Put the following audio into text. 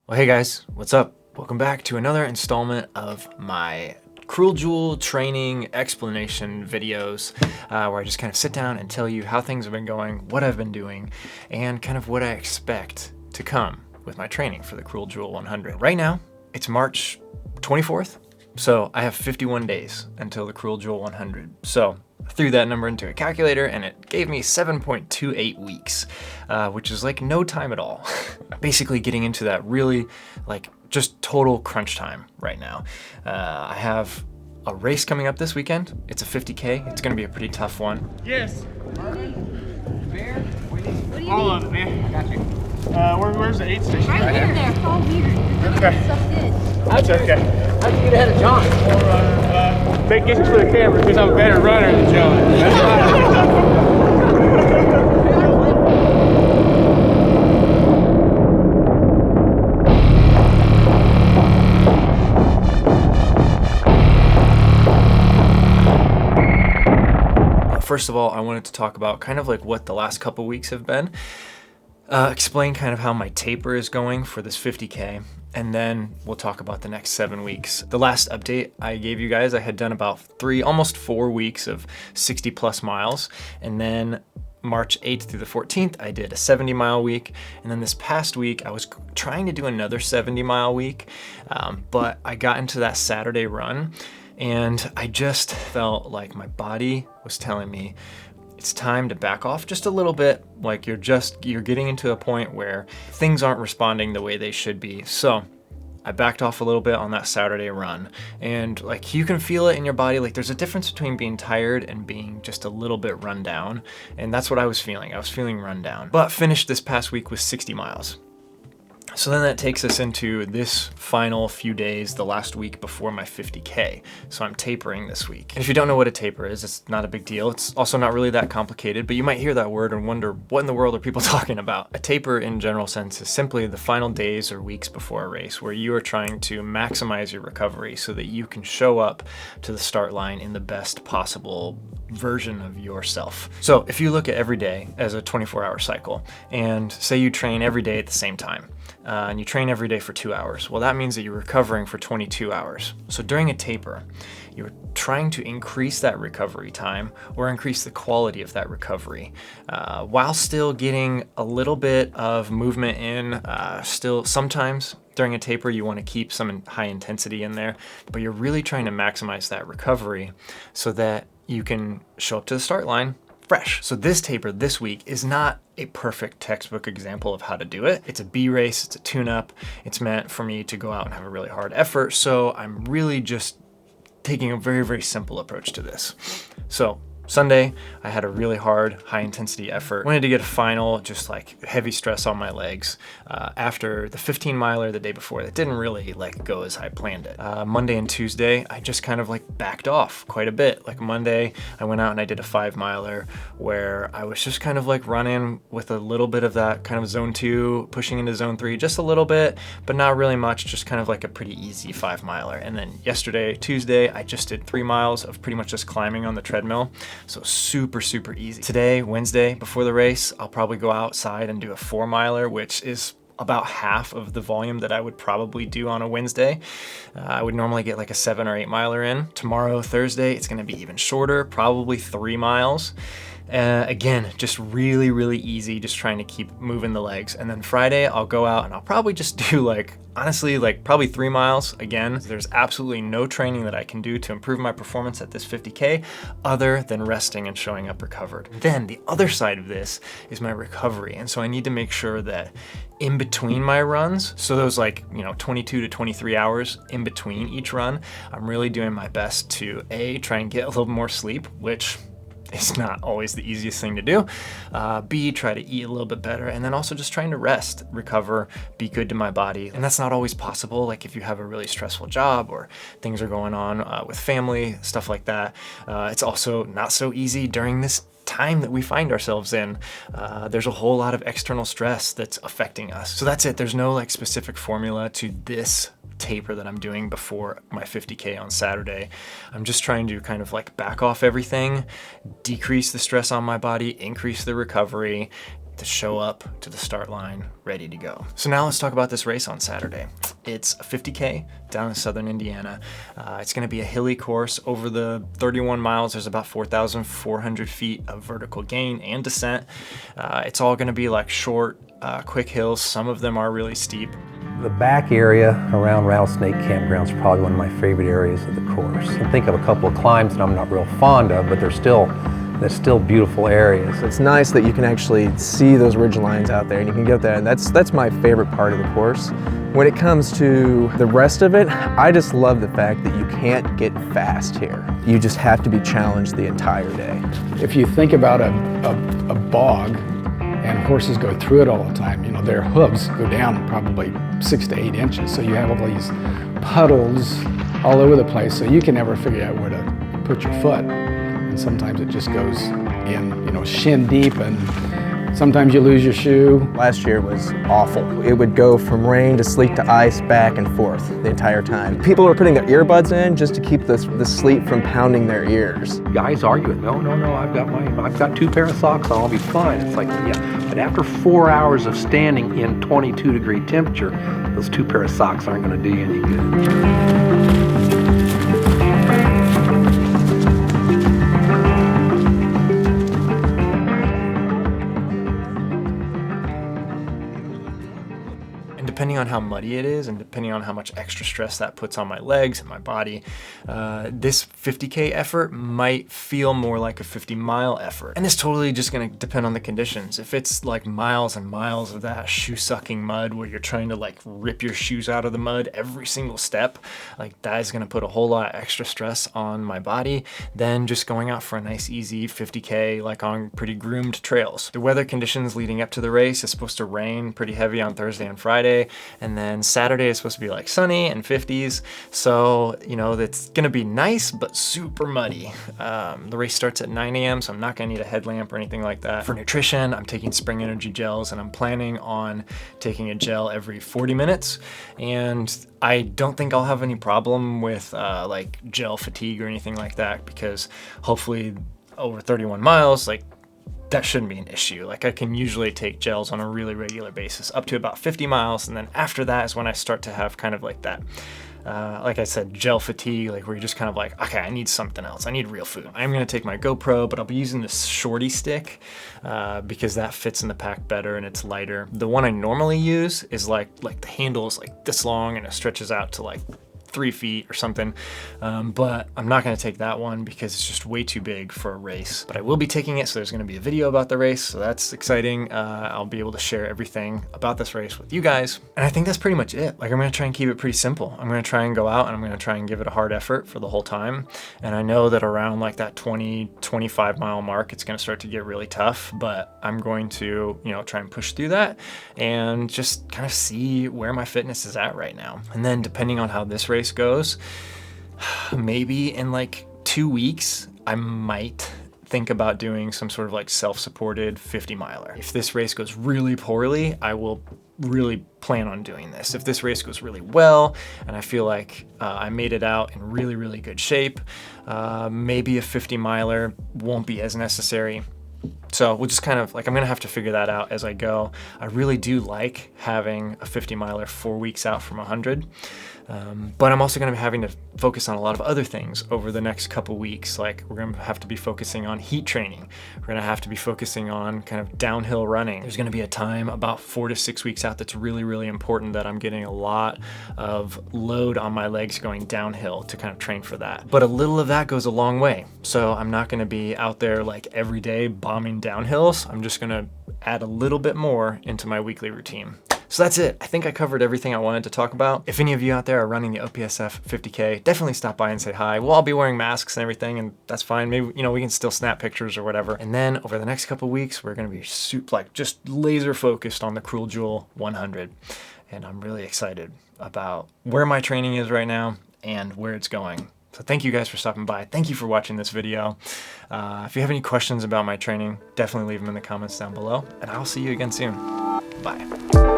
Well, hey guys, what's up? Welcome back to another installment of my Cruel Jewel training explanation videos where I just kind of sit down and tell you how things have been going, what I've been doing, and kind of what I expect to come with my training for the Cruel Jewel 100. Right now, it's March 24th, so I have 51 days until the Cruel Jewel 100. So I threw that number into a calculator and it gave me 7.28 weeks, which is like no time at all. Basically getting into that really like just total crunch time right now. I have a race coming up this weekend. It's a 50K. It's gonna be a pretty tough one. Yes. Bear? What do you need? All of it, man. I got you. Where's the aid station? Right here. There. It's all weird. Okay. Sucked in. That's okay. How'd you get ahead of John? Make issues for the camera because I'm a better runner than John. That's right. First of all, I wanted to talk about kind of like what the last couple weeks have been. Explain kind of how my taper is going for this 50K, and then we'll talk about the next 7 weeks. The last update I gave you guys, I had done about almost 4 weeks of 60 plus miles, and then March 8th through the 14th, I did a 70-mile week. And then this past week, I was trying to do another 70-mile week, but I got into that Saturday run and I just felt like my body was telling me it's time to back off just a little bit. Like you're getting into a point where things aren't responding the way they should be. So I backed off a little bit on that Saturday run, and like you can feel it in your body. Like there's a difference between being tired and being just a little bit run down. And that's what I was feeling. I was feeling run down, but finished this past week with 60 miles. So then that takes us into this final few days, the last week before my 50K. So I'm tapering this week. And if you don't know what a taper is, it's not a big deal. It's also not really that complicated, but you might hear that word and wonder, what in the world are people talking about? A taper in general sense is simply the final days or weeks before a race where you are trying to maximize your recovery so that you can show up to the start line in the best possible version of yourself. So if you look at every day as a 24-hour cycle and say you train every day at the same time, and you train every day for 2 hours. Well, that means that you're recovering for 22 hours. So during a taper, you're trying to increase that recovery time or increase the quality of that recovery while still getting a little bit of movement in. Still, sometimes during a taper, you want to keep some high intensity in there, but you're really trying to maximize that recovery so that you can show up to the start line fresh. So this taper this week is not a perfect textbook example of how to do it. It's a B race, it's a tune-up. It's meant for me to go out and have a really hard effort. So I'm really just taking a very, very simple approach to this. So Sunday, I had a really hard, high intensity effort. Wanted to get a final, just like heavy stress on my legs after the 15 miler the day before. That didn't really like go as I planned it. Monday and Tuesday, I just kind of like backed off quite a bit. Like Monday, I went out and I did a 5 miler where I was just kind of like running with a little bit of that kind of zone 2, pushing into zone 3, just a little bit, but not really much, just kind of like a pretty easy 5 miler. And then yesterday, Tuesday, I just did 3 miles of pretty much just climbing on the treadmill. So super, super easy. Today, Wednesday, before the race, I'll probably go outside and do a 4 miler, which is about half of the volume that I would probably do on a Wednesday. I would normally get like a 7 or 8 miler in. Tomorrow, Thursday, it's gonna be even shorter, probably 3 miles. Again, just really, really easy, just trying to keep moving the legs. And then Friday, I'll go out and I'll probably just do like, honestly, like probably 3 miles. Again, there's absolutely no training that I can do to improve my performance at this 50K other than resting and showing up recovered. Then the other side of this is my recovery. And so I need to make sure that in between my runs, so those like, 22 to 23 hours in between each run, I'm really doing my best to try and get a little more sleep, which it's not always the easiest thing to do. B, try to eat a little bit better, and then also just trying to rest, recover, be good to my body. And that's not always possible. Like if you have a really stressful job or things are going on with family, stuff like that. It's also not so easy during this time that we find ourselves in. There's a whole lot of external stress that's affecting us. So that's it. There's no like specific formula to this taper that I'm doing before my 50K on Saturday. I'm just trying to kind of like back off everything, decrease the stress on my body, increase the recovery, to show up to the start line ready to go. So now let's talk about this race on Saturday. It's a 50K down in southern Indiana. It's gonna be a hilly course. Over the 31 miles, there's about 4,400 feet of vertical gain and descent. It's all gonna be like short, quick hills. Some of them are really steep. The back area around Rattlesnake Campground is probably one of my favorite areas of the course. I think of a couple of climbs that I'm not real fond of, but they're still beautiful areas. It's nice that you can actually see those ridge lines out there and you can get there, and that's my favorite part of the course. When it comes to the rest of it, I just love the fact that you can't get fast here. You just have to be challenged the entire day. If you think about a bog, and horses go through it all the time, you know, their hooves go down probably 6 to 8 inches. So you have all these puddles all over the place, so you can never figure out where to put your foot. And sometimes it just goes in, you know, shin deep, and sometimes you lose your shoe. Last year was awful. It would go from rain to sleet to ice, back and forth the entire time. People were putting their earbuds in just to keep the sleet from pounding their ears. Guys arguing, no, I've got 2 pair of socks on, I'll be fine. It's like, yeah, but after 4 hours of standing in 22-degree temperature, those 2 pair of socks aren't gonna do you any good. Depending on how muddy it is and depending on how much extra stress that puts on my legs and my body, this 50K effort might feel more like a 50-mile effort. And it's totally just gonna depend on the conditions. If it's like miles and miles of that shoe-sucking mud where you're trying to like rip your shoes out of the mud every single step, like that is gonna put a whole lot of extra stress on my body than just going out for a nice easy 50K like on pretty groomed trails. The weather conditions leading up to the race is supposed to rain pretty heavy on Thursday and Friday. And then Saturday is supposed to be like sunny and 50s. So, you know, it's gonna be nice, but super muddy. The race starts at 9 a.m., so I'm not gonna need a headlamp or anything like that. For nutrition, I'm taking Spring Energy gels, and I'm planning on taking a gel every 40 minutes. And I don't think I'll have any problem with like gel fatigue or anything like that, because hopefully over 31 miles, like that shouldn't be an issue. Like I can usually take gels on a really regular basis up to about 50 miles. And then after that is when I start to have kind of like that, like I said, gel fatigue, like where you're just kind of like, okay, I need something else. I need real food. I'm gonna take my GoPro, but I'll be using this shorty stick because that fits in the pack better and it's lighter. The one I normally use is like the handle is like this long and it stretches out to like 3 feet or something, but I'm not going to take that one because it's just way too big for a race. But I will be taking it, so there's going to be a video about the race, so that's exciting. I'll be able to share everything about this race with you guys, and I think that's pretty much it. Like I'm going to try and keep it pretty simple. I'm going to try and go out and I'm going to try and give it a hard effort for the whole time, and I know that around like that 20-25 mile mark it's going to start to get really tough, but I'm going to, you know, try and push through that and just kind of see where my fitness is at right now. And then depending on how this race goes, maybe in like 2 weeks I might think about doing some sort of like self-supported 50 miler. If this race goes really poorly, I will really plan on doing this. If this race goes really well and I feel like I made it out in really good shape, maybe a 50 miler won't be as necessary. So we'll just kind of like, I'm gonna have to figure that out as I go. I really do like having a 50 miler 4 weeks out from 100. But I'm also gonna be having to focus on a lot of other things over the next couple weeks. Like we're gonna have to be focusing on heat training. We're gonna have to be focusing on kind of downhill running. There's gonna be a time about 4 to 6 weeks out that's really important that I'm getting a lot of load on my legs going downhill to kind of train for that. But a little of that goes a long way. So I'm not gonna be out there like every day bombing downhills. I'm just gonna add a little bit more into my weekly routine. So that's it. I think I covered everything I wanted to talk about. If any of you out there are running the OPSF 50K, definitely stop by and say hi. We'll all be wearing masks and everything, and that's fine. Maybe, you know, we can still snap pictures or whatever. And then over the next couple weeks, we're gonna be just laser focused on the Cruel Jewel 100. And I'm really excited about where my training is right now and where it's going. So thank you guys for stopping by. Thank you for watching this video. If you have any questions about my training, definitely leave them in the comments down below, and I'll see you again soon. Bye.